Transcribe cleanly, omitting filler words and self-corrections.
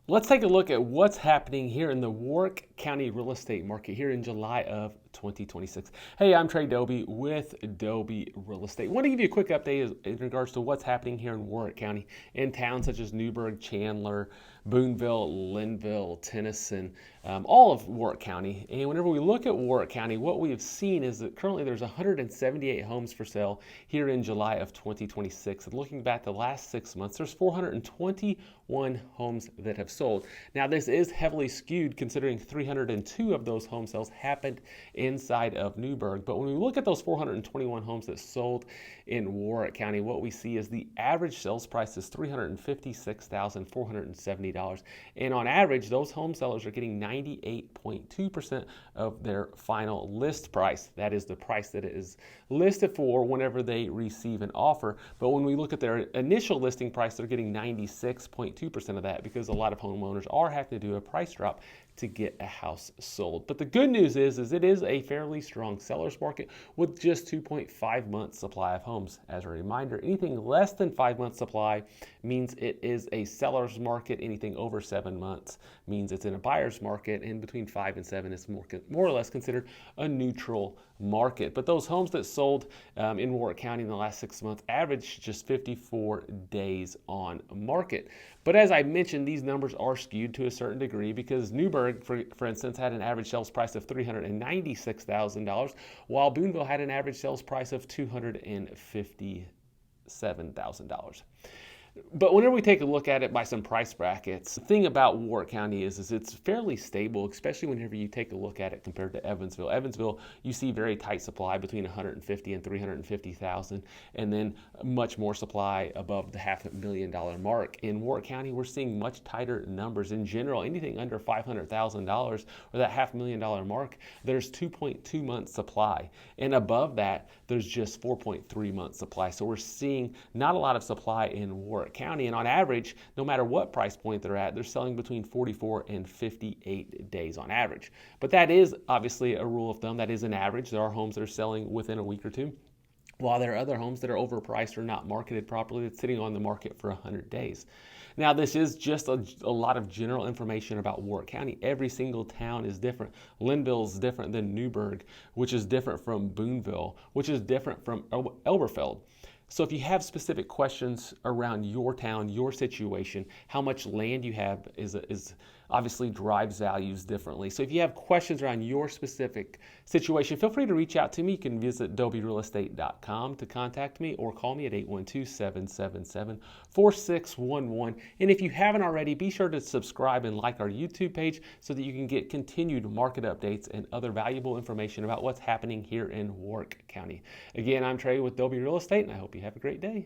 Let's take a look at what's happening here in the Warrick County real estate market here in July of 2026. Hey, I'm Trae Dauby with Dauby Real Estate. I want to give you a quick update in regards to what's happening here in Warrick County in towns such as Newburgh, Chandler, Boonville, Lynnville, Tennyson, all of Warrick County. And whenever we look at Warrick County, what we have seen is that currently there's 178 homes for sale here in July of 2026. And looking back the last 6 months, there's 421 homes that have sold. Now, this is heavily skewed considering 302 of those home sales happened inside of Newburgh. But when we look at those 421 homes that sold in Warrick County, what we see is the average sales price is $356,470. And on average, those home sellers are getting 98.2% of their final list price. That is the price that it is listed for whenever they receive an offer. But when we look at their initial listing price, they're getting 96.2% of that because a lot of homeowners are having to do a price drop to get a house sold. But the good news is it is a fairly strong seller's market with just 2.5 months supply of homes. As a reminder, anything less than 5 months supply means it is a seller's market. Anything over 7 months means it's in a buyer's market, and between 5 and 7 is more or less considered a neutral market. But those homes that sold in Warrick County in the last 6 months averaged just 54 days on market. But as I mentioned, these numbers are skewed to a certain degree because Newburgh, for instance, had an average sales price of $396,000, while Boonville had an average sales price of $257,000. But whenever we take a look at it by some price brackets, the thing about Warrick County is it's fairly stable, especially whenever you take a look at it compared to Evansville. Evansville, you see very tight supply between 150 and 350,000, and then much more supply above the $500,000 mark. In Warrick County, we're seeing much tighter numbers in general. Anything under $500,000 or that $500,000 mark, there's 2.2 months supply, and above that, there's just 4.3 months supply. So we're seeing not a lot of supply in Warrick County, and on average, no matter what price point they're at, they're selling between 44 and 58 days on average. But that is obviously a rule of thumb. That is an average. There are homes that are selling within a week or two, while there are other homes that are overpriced or not marketed properly that's sitting on the market for 100 days. Now, this is just a lot of general information about Warrick County. Every single town is different. Lynnville is different than Newburgh, which is different from Boonville, which is different from Elberfeld. So if you have specific questions around your town, your situation, how much land you have is obviously drives values differently. So if you have questions around your specific situation, feel free to reach out to me. You can visit dobyrealestate.com to contact me or call me at 812-777-4611. And if you haven't already, be sure to subscribe and like our YouTube page so that you can get continued market updates and other valuable information about what's happening here in Warrick County. Again, I'm Trae with Dauby Real Estate, and I hope you have a great day.